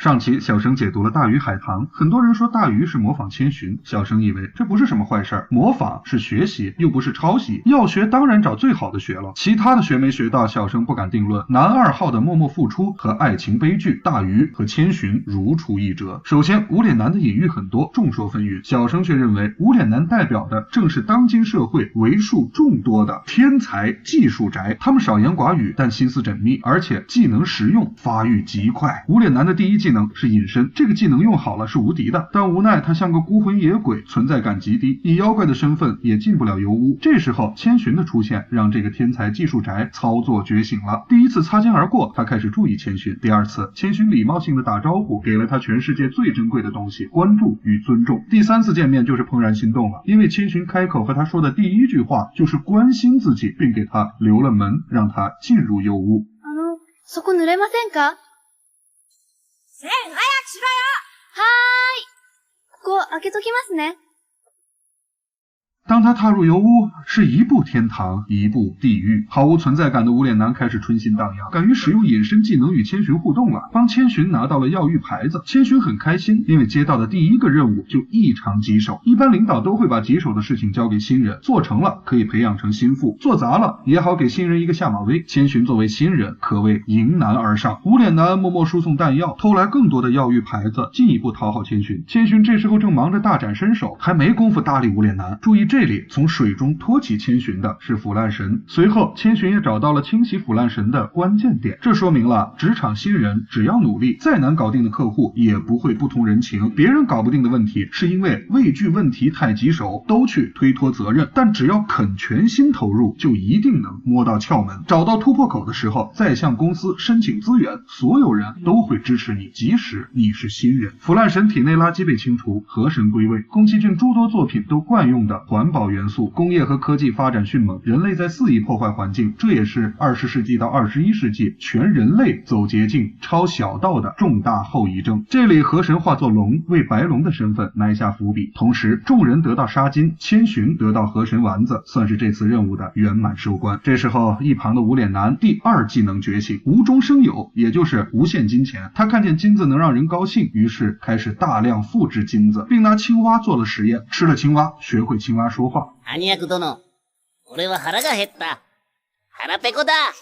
上期小生解读了大鱼海棠，很多人说大鱼是模仿千寻，小生以为这不是什么坏事儿，模仿是学习，又不是抄袭，要学当然找最好的学了，其他的学没学到，小生不敢定论。男二号的默默付出和爱情悲剧，大鱼和千寻如出一辙。首先，无脸男的隐喻很多，众说纷纭，小生却认为无脸男代表的正是当今社会为数众多的天才技术宅，他们少言寡语，但心思缜密，而且技能实用，发育极快。无脸男的第一技能是隐身，这个技能用好了是无敌的，但无奈他像个孤魂野鬼，存在感极低，以妖怪的身份也进不了油屋。这时候千寻的出现让这个天才技术宅操作觉醒了。第一次擦肩而过，他开始注意千寻；第二次，千寻礼貌性的打招呼，给了他全世界最珍贵的东西——关注与尊重。第三次见面就是怦然心动了，因为千寻开口和他说的第一句话就是关心自己，并给他留了门，让他进入油屋。そこ濡れませんか？せん、早くしろよ！はーい。ここ開けときますね。当他踏入油屋，是一步天堂，一步地狱。毫无存在感的无脸男开始春心荡漾，敢于使用隐身技能与千寻互动了，帮千寻拿到了耀玉牌子。千寻很开心，因为接到的第一个任务就异常棘手。一般领导都会把棘手的事情交给新人，做成了可以培养成心腹，做砸了也好给新人一个下马威。千寻作为新人，可谓迎难而上。无脸男默默输送弹药，偷来更多的耀玉牌子，进一步讨好千寻。千寻这时候正忙着大展身手，还没工夫搭理无脸男。注意，这里从水中托起千寻的是腐烂神，随后千寻也找到了清洗腐烂神的关键点，这说明了职场新人只要努力，再难搞定的客户也不会不通人情。别人搞不定的问题是因为畏惧问题太棘手，都去推脱责任，但只要肯全心投入，就一定能摸到窍门。找到突破口的时候，再向公司申请资源，所有人都会支持你，即使你是新人。腐烂神体内垃圾被清除，河神归位，宫崎骏诸多作品都惯用的环保元素。工业和科技发展迅猛，人类在肆意破坏环境，这也是20世纪到21世纪全人类走捷径、抄小道的重大后遗症。这里河神化作龙，为白龙的身份埋下伏笔，同时众人得到沙金，千寻得到河神丸子，算是这次任务的圆满收官。这时候一旁的无脸男第二技能觉醒，无中生有，也就是无限金钱。他看见金子能让人高兴，于是开始大量复制金子，并拿青蛙做了实验，吃了青蛙学会青蛙说话。アニヤク殿、俺は腹が減った。腹ペコだ。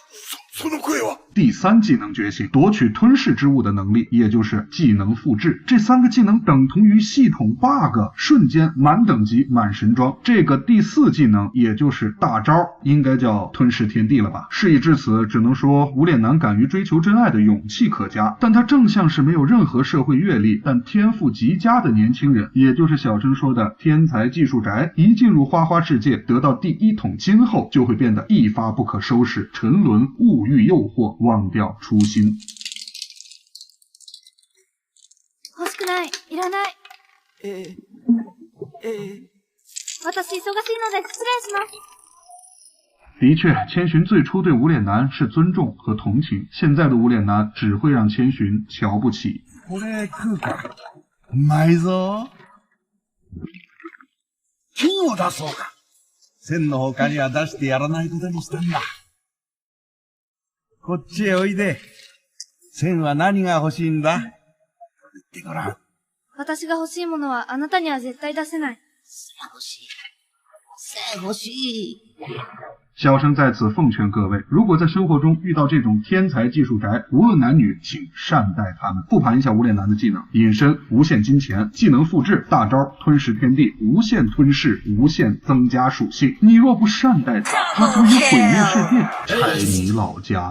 その声は。第三技能觉醒，夺取吞噬之物的能力，也就是技能复制。这三个技能等同于系统 bug， 瞬间满等级满神装。这个第四技能，也就是大招，应该叫吞噬天地了吧？事已至此，只能说无脸男敢于追求真爱的勇气可嘉，但他正像是没有任何社会阅历但天赋极佳的年轻人，也就是小生说的天才技术宅。一进入花花世界，得到第一桶金后，就会变得一发不可收拾，沉沦物欲诱惑，忘掉初心。欲しくない、いらない。私忙しいので失礼します。的确，千寻最初对无脸男是尊重和同情，现在的无脸男只会让千寻瞧不起。これ食うか。うまいぞ。金を出そうか。千の他には出してやらないことにしたんだ。こっちへおいで。千は何が欲しいんだ？言ってごらん。私が欲しいものはあなたには絶対出せない。千欲しい。小生在此奉劝各位，如果在生活中遇到这种天才技术宅，无论男女，请善待他们。复盘一下无脸男的技能：隐身、无限金钱、技能复制、大招、吞噬天地、无限吞噬、无限增加属性。你若不善待他，他足以毁灭世界，拆你老家。